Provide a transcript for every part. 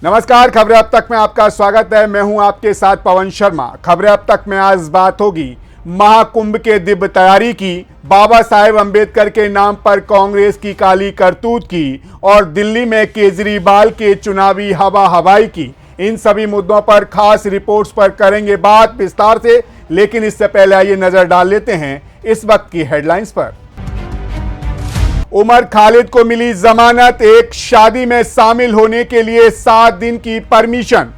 नमस्कार, खबरें अब तक में आपका स्वागत है। मैं हूं आपके साथ पवन शर्मा। खबरें अब तक में आज बात होगी महाकुंभ के दिव्य तैयारी की, बाबा साहेब अंबेडकर के नाम पर कांग्रेस की काली करतूत की और दिल्ली में केजरीवाल के चुनावी हवा हवाई की। इन सभी मुद्दों पर खास रिपोर्ट्स पर करेंगे बात विस्तार से, लेकिन इससे पहले आइए नजर डाल लेते हैं इस वक्त की हेडलाइंस पर। उमर खालिद को मिली जमानत, एक शादी में शामिल होने के लिए 7 दिन की परमिशन।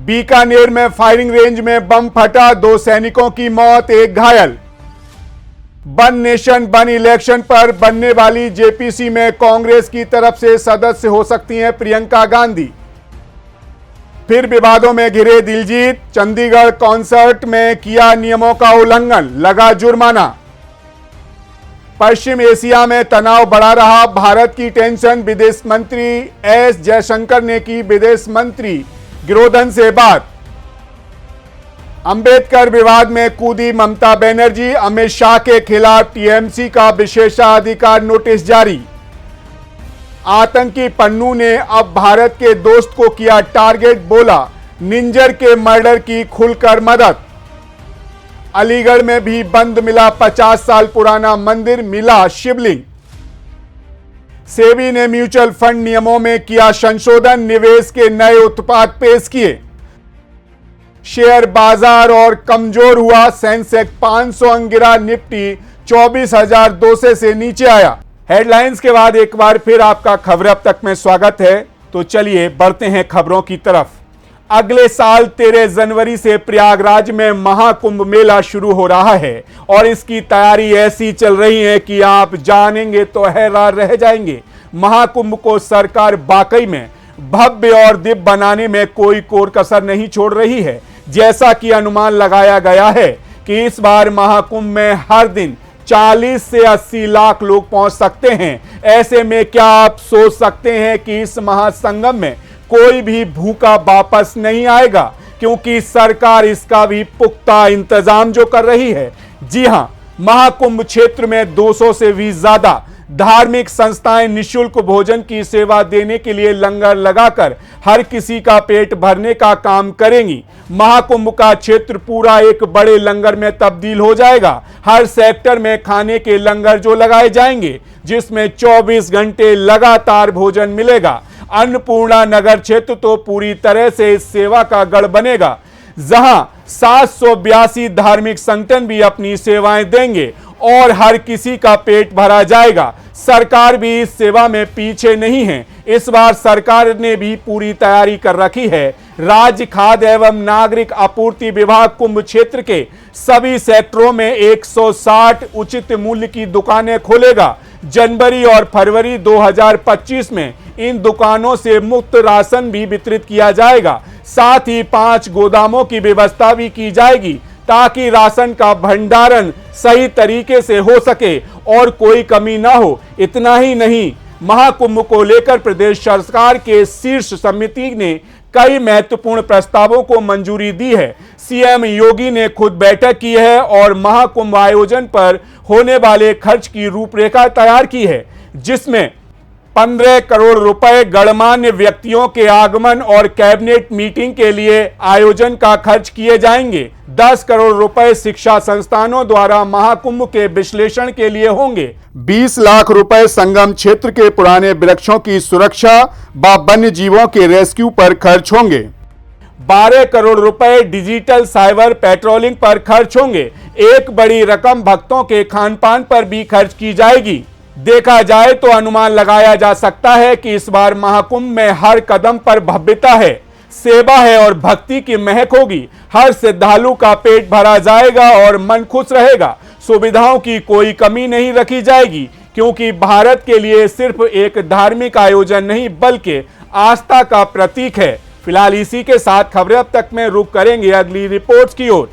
बीकानेर में फायरिंग रेंज में बम फटा, 2 सैनिकों की मौत, 1 घायल। वन नेशन वन इलेक्शन पर बनने वाली जेपीसी में कांग्रेस की तरफ से सदस्य हो सकती हैं प्रियंका गांधी। फिर विवादों में घिरे दिलजीत, चंडीगढ़ कॉन्सर्ट में किया नियमों का उल्लंघन, लगा जुर्माना। पश्चिम एशिया में तनाव बढ़ा रहा, भारत की टेंशन, विदेश मंत्री एस जयशंकर ने की विदेश मंत्री गिरोधन से बात। अंबेडकर विवाद में कूदी ममता बनर्जी, अमित शाह के खिलाफ टीएमसी का विशेषाधिकार नोटिस जारी। आतंकी पन्नू ने अब भारत के दोस्त को किया टारगेट, बोला निंजर के मर्डर की खुलकर मदद। अलीगढ़ में भी बंद मिला 50 साल पुराना मंदिर, मिला शिवलिंग। सेबी ने म्यूचुअल फंड नियमों में किया संशोधन, निवेश के नए उत्पाद पेश किए। शेयर बाजार और कमजोर हुआ, सेंसेक्स 500 अंक गिरा, निफ्टी 24,200 से नीचे आया। हेडलाइंस के बाद एक बार फिर आपका खबर अब तक में स्वागत है। तो चलिए बढ़ते हैं खबरों की तरफ। अगले साल 13 जनवरी से प्रयागराज में महाकुंभ मेला शुरू हो रहा है और इसकी तैयारी ऐसी चल रही है कि आप जानेंगे तो हैरान रह जाएंगे। महाकुंभ को सरकार वाकई में भव्य और दिव्य बनाने में कोई कोर कसर नहीं छोड़ रही है। जैसा कि अनुमान लगाया गया है कि इस बार महाकुंभ में हर दिन 40 से 80 लाख लोग पहुंच सकते हैं। ऐसे में क्या आप सोच सकते हैं कि इस महासंगम में कोई भी भूखा वापस नहीं आएगा, क्योंकि सरकार इसका भी पुख्ता इंतजाम जो कर रही है। जी हां, महाकुंभ क्षेत्र में 200 से भी ज्यादा धार्मिक संस्थाएं निःशुल्क भोजन की सेवा देने के लिए लंगर लगाकर हर किसी का पेट भरने का काम करेंगी। महाकुंभ का क्षेत्र पूरा एक बड़े लंगर में तब्दील हो जाएगा। हर सेक्टर में खाने के लंगर जो लगाए जाएंगे, जिसमें 24 घंटे लगातार भोजन मिलेगा। अन्नपूर्णा नगर क्षेत्र तो पूरी तरह से इस सेवा का गढ़ बनेगा, जहां 782 धार्मिक संगठन भी अपनी सेवाएं देंगे और हर किसी का पेट भरा जाएगा। सरकार भी इस सेवा में पीछे नहीं है। इस बार सरकार ने भी पूरी तैयारी कर रखी है। राज्य खाद्य एवं नागरिक आपूर्ति विभाग कुंभ क्षेत्र के सभी सेक्टरों में 160 उचित मूल्य की दुकानें खोलेगा। जनवरी और फरवरी 2025 में इन दुकानों से मुफ्त राशन भी वितरित किया जाएगा। साथ ही 5 गोदामों की व्यवस्था भी की जाएगी, ताकि राशन का भंडारण सही तरीके से हो सके और कोई कमी ना हो। इतना ही नहीं, महाकुंभ को लेकर प्रदेश सरकार के शीर्ष समिति ने कई महत्वपूर्ण प्रस्तावों को मंजूरी दी है। सीएम योगी ने खुद बैठक की है और महाकुंभ आयोजन पर होने वाले खर्च की रूपरेखा तैयार की है, जिसमें 15 करोड़ रुपए गणमान्य व्यक्तियों के आगमन और कैबिनेट मीटिंग के लिए आयोजन का खर्च किए जाएंगे। 10 करोड़ रुपए शिक्षा संस्थानों द्वारा महाकुंभ के विश्लेषण के लिए होंगे। 20 लाख रुपए संगम क्षेत्र के पुराने वृक्षों की सुरक्षा व वन्य जीवों के रेस्क्यू पर खर्च होंगे। 12 करोड़ रुपए डिजिटल साइबर पेट्रोलिंग पर खर्च होंगे। एक बड़ी रकम भक्तों के खान पान पर भी खर्च की जाएगी। देखा जाए तो अनुमान लगाया जा सकता है कि इस बार महाकुंभ में हर कदम पर भव्यता है, सेवा है और भक्ति की महक होगी। हर श्रद्धालु का पेट भरा जाएगा और मन खुश रहेगा। सुविधाओं की कोई कमी नहीं रखी जाएगी, क्योंकि भारत के लिए सिर्फ एक धार्मिक आयोजन नहीं बल्कि आस्था का प्रतीक है। फिलहाल इसी के साथ खबरें अब तक में रुक करेंगे अगली रिपोर्ट्स की ओर।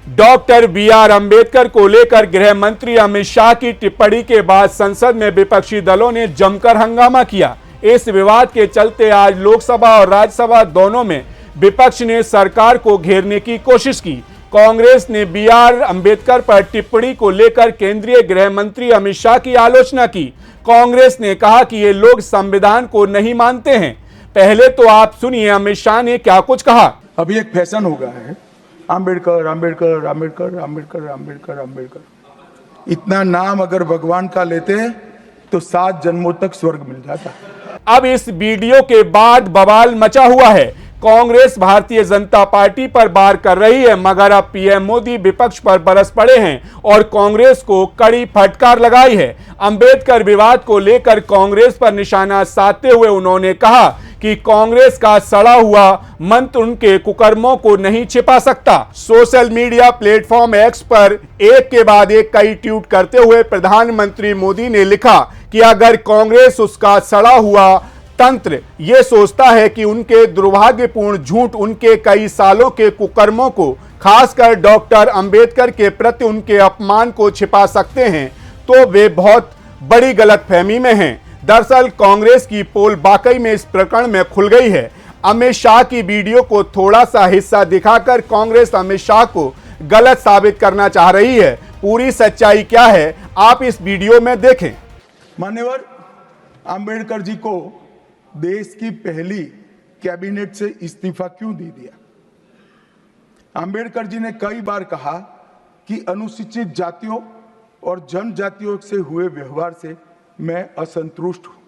Doctor B R. अंबेडकर को लेकर गृह मंत्री अमित शाह की टिप्पणी के बाद संसद में विपक्षी दलों ने जमकर हंगामा किया। इस विवाद के चलते आज लोकसभा और राज्यसभा दोनों में विपक्ष ने सरकार को घेरने की कोशिश की। कांग्रेस ने बी.आर. अंबेडकर पर टिप्पणी को लेकर केंद्रीय गृह मंत्री अमित शाह की आलोचना की। कांग्रेस ने कहा कि ये लोग संविधान को नहीं मानते हैं। पहले तो आप सुनिए अमित शाह ने क्या कुछ कहा। अभी एक फैशन हो गया है, आम्बेडकर आम्बेडकर आम्बेडकर आम्बेडकर आम्बेडकर आम्बेडकर। इतना नाम अगर भगवान का लेते तो 7 जन्मों तक स्वर्ग मिल जाता। अब इस वीडियो के बाद बवाल मचा हुआ है। कांग्रेस भारतीय जनता पार्टी पर वार कर रही है, मगर अब पीएम मोदी विपक्ष पर बरस पड़े हैं और कांग्रेस को कड़ी फटकार लगाई है। अंबेडकर विवाद को लेकर कांग्रेस पर निशाना साधते हुए उन्होंने कहा कि कांग्रेस का सड़ा हुआ मंत्र उनके कुकर्मों को नहीं छिपा सकता। सोशल मीडिया प्लेटफॉर्म एक्स पर एक के बाद एक कई ट्वीट करते हुए प्रधानमंत्री मोदी ने लिखा कि अगर कांग्रेस उसका सड़ा हुआ तंत्र ये सोचता है कि उनके दुर्भाग्यपूर्ण झूठ उनके कई सालों के कुकर्मों को, खासकर डॉक्टर अंबेडकर के प्रति उनके अपमान को छिपा सकते हैं, तो वे बहुत बड़ी गलतफहमी में हैं। दरअसल कांग्रेस की पोल वाकई में इस प्रकरण में खुल गई है। अमित शाह की वीडियो को थोड़ा सा हिस्सा दिखाकर कांग्रेस अमित शाह को गलत साबित करना चाह रही है। पूरी सच्चाई क्या है आप इस वीडियो में देखें। मान्यवर अंबेडकर जी को देश की पहली कैबिनेट से इस्तीफा क्यों दे दिया? अंबेडकर जी ने कई बार कहा कि अनुसूचित जातियों और जनजातियों से हुए व्यवहार से मैं असंतुष्ट हूं,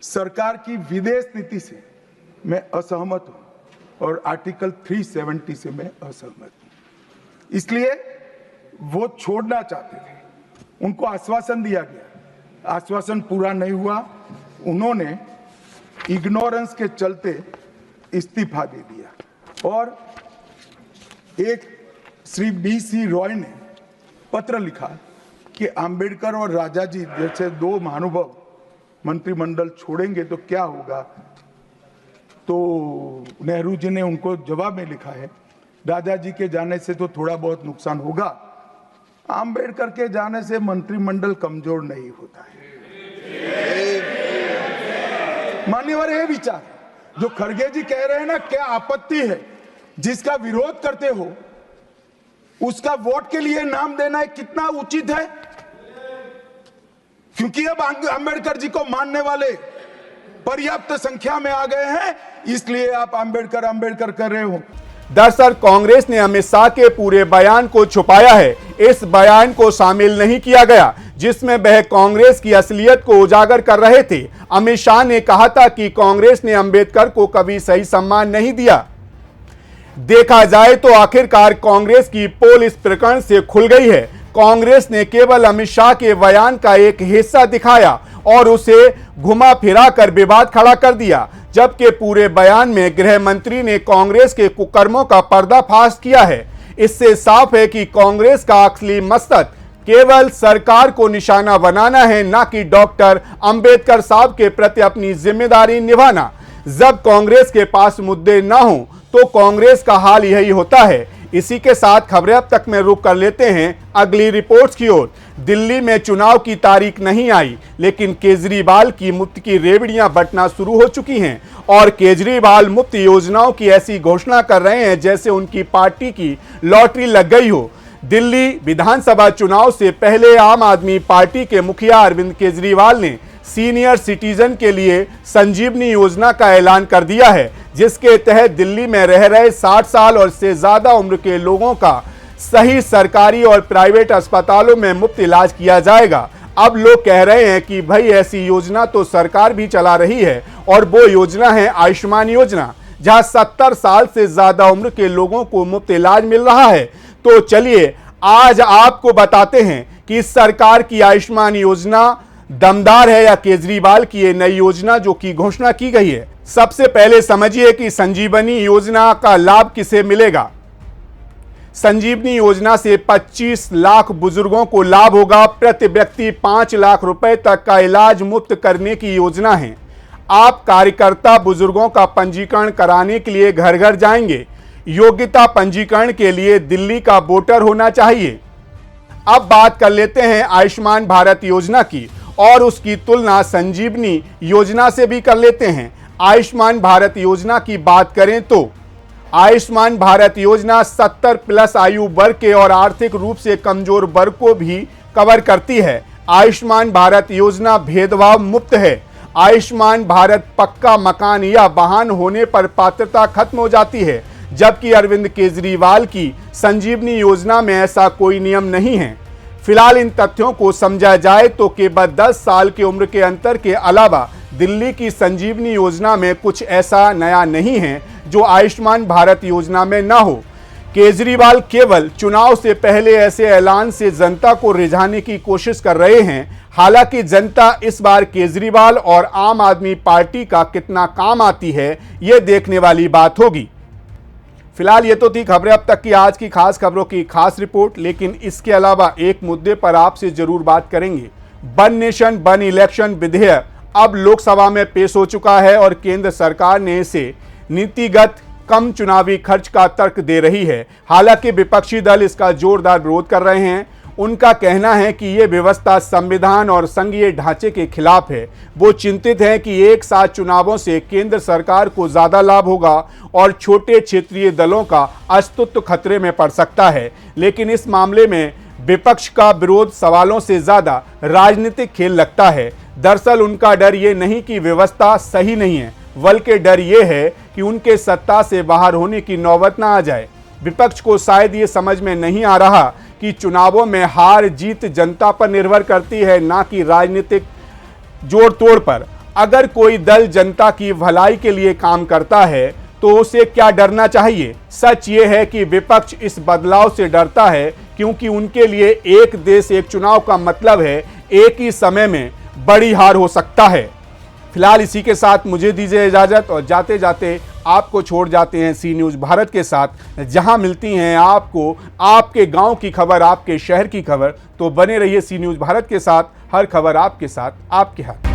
सरकार की विदेश नीति से मैं असहमत हूं और आर्टिकल 370 से मैं असहमत हूं। इसलिए वो छोड़ना चाहते थे। उनको आश्वासन दिया गया, आश्वासन पूरा नहीं हुआ। उन्होंने इग्नोरेंस के चलते इस्तीफा दे दिया और एक श्री BC रॉय ने पत्र लिखा कि अंबेडकर और राजा जी जैसे 2 महानुभाव मंत्रिमंडल छोड़ेंगे तो क्या होगा। तो नेहरू जी ने उनको जवाब में लिखा है, राजा जी के जाने से तो थोड़ा बहुत नुकसान होगा, अंबेडकर के जाने से मंत्रिमंडल कमजोर नहीं होता है। मान्यवर ये विचार जो खड़गे जी कह रहे हैं ना, क्या आपत्ति है? जिसका विरोध करते हो उसका वोट के लिए नाम देना कितना उचित है? क्योंकि अब अंबेडकर जी को मानने वाले पर्याप्त संख्या में आ गए हैं, इसलिए आप अंबेडकर अंबेडकर कर रहे हो। दरअसल कांग्रेस ने अमित शाह के पूरे बयान को छुपाया है। इस बयान को शामिल नहीं किया गया जिसमें वह कांग्रेस की असलियत को उजागर कर रहे थे। अमित शाह ने कहा था कि कांग्रेस ने अंबेडकर को कभी सही सम्मान नहीं दिया। देखा जाए तो आखिरकार कांग्रेस की पोल इस प्रकरण से खुल गई है। कांग्रेस ने केवल अमित शाह के बयान का एक हिस्सा दिखाया और उसे घुमा फिरा कर विवाद खड़ा कर दिया, जबकि पूरे बयान में गृह मंत्री ने कांग्रेस के कुकर्मों का पर्दाफाश किया है। इससे साफ है कि कांग्रेस का असली मकसद केवल सरकार को निशाना बनाना है, ना कि डॉक्टर अंबेडकर साहब के प्रति अपनी जिम्मेदारी निभाना। जब कांग्रेस के पास मुद्दे ना हो तो कांग्रेस का हाल यही होता है। इसी के साथ खबरें अब तक में रुक कर लेते हैं अगली रिपोर्ट्स की ओर। दिल्ली में चुनाव की तारीख नहीं आई, लेकिन केजरीवाल की मुफ्त की रेवड़ियां बंटना शुरू हो चुकी हैं और केजरीवाल मुफ्त योजनाओं की ऐसी घोषणा कर रहे हैं जैसे उनकी पार्टी की लॉटरी लग गई हो। दिल्ली विधानसभा चुनाव से पहले आम आदमी पार्टी के मुखिया अरविंद केजरीवाल ने सीनियर सिटीजन के लिए संजीवनी योजना का ऐलान कर दिया है, जिसके तहत दिल्ली में रह रहे 60 साल और से ज्यादा उम्र के लोगों का सही सरकारी और प्राइवेट अस्पतालों में मुफ्त इलाज किया जाएगा। अब लोग कह रहे हैं कि भाई ऐसी योजना तो सरकार भी चला रही है और वो योजना है आयुष्मान योजना, जहां 70 साल से ज्यादा उम्र के लोगों को मुफ्त इलाज मिल रहा है। तो चलिए आज आपको बताते हैं कि सरकार की आयुष्मान योजना दमदार है या केजरीवाल की ये नई योजना जो की घोषणा की गई है। सबसे पहले समझिए कि संजीवनी योजना का लाभ किसे मिलेगा। संजीवनी योजना से 25 लाख बुजुर्गों को लाभ होगा। प्रति व्यक्ति 5 लाख रुपए तक का इलाज मुफ्त करने की योजना है। आप कार्यकर्ता बुजुर्गों का पंजीकरण कराने के लिए घर घर जाएंगे। योग्यता पंजीकरण के लिए दिल्ली का वोटर होना चाहिए। अब बात कर लेते हैं आयुष्मान भारत योजना की और उसकी तुलना संजीवनी योजना से भी कर लेते हैं। आयुष्मान भारत योजना की बात करें तो आयुष्मान भारत योजना 70 प्लस आयु वर्ग के और आर्थिक रूप से कमजोर वर्ग को भी कवर करती है। आयुष्मान भारत योजना भेदभाव मुक्त है। आयुष्मान भारत पक्का मकान या वाहन होने पर पात्रता खत्म हो जाती है, जबकि अरविंद केजरीवाल की संजीवनी योजना में ऐसा कोई नियम नहीं है। फिलहाल इन तथ्यों को समझा जाए तो केवल 10 साल की उम्र के अंतर के अलावा दिल्ली की संजीवनी योजना में कुछ ऐसा नया नहीं है जो आयुष्मान भारत योजना में न हो। केजरीवाल केवल चुनाव से पहले ऐसे ऐलान से जनता को रिझाने की कोशिश कर रहे हैं। हालांकि जनता इस बार केजरीवाल और आम आदमी पार्टी का कितना काम आती है, ये देखने वाली बात होगी। फिलहाल ये तो थी खबरें अब तक की आज की खास खबरों की खास रिपोर्ट, लेकिन इसके अलावा एक मुद्दे पर आपसे जरूर बात करेंगे। वन नेशन वन इलेक्शन विधेयक अब लोकसभा में पेश हो चुका है और केंद्र सरकार ने इसे नीतिगत कम चुनावी खर्च का तर्क दे रही है। हालांकि विपक्षी दल इसका जोरदार विरोध कर रहे हैं। उनका कहना है कि यह व्यवस्था संविधान और संघीय ढांचे के खिलाफ है। वो चिंतित हैं कि एक साथ चुनावों से केंद्र सरकार को ज्यादा लाभ होगा और छोटे क्षेत्रीय दलों का अस्तित्व खतरे में पड़ सकता है। लेकिन इस मामले में विपक्ष का विरोध सवालों से ज्यादा राजनीतिक खेल लगता है। दरअसल उनका डर ये नहीं कि व्यवस्था सही नहीं है, बल्कि डर ये है कि उनके सत्ता से बाहर होने की नौबत ना आ जाए। विपक्ष को शायद ये समझ में नहीं आ रहा कि चुनावों में हार जीत जनता पर निर्भर करती है, ना कि राजनीतिक जोड़ तोड़ पर। अगर कोई दल जनता की भलाई के लिए काम करता है तो उसे क्या डरना चाहिए। सच ये है कि विपक्ष इस बदलाव से डरता है, क्योंकि उनके लिए एक देश एक चुनाव का मतलब है एक ही समय में बड़ी हार हो सकता है। फिलहाल इसी के साथ मुझे दीजिए इजाजत और जाते जाते आपको छोड़ जाते हैं सी न्यूज़ भारत के साथ, जहां मिलती हैं आपको आपके गांव की खबर, आपके शहर की खबर। तो बने रहिए सी न्यूज़ भारत के साथ, हर खबर आपके साथ, आपके हाथ।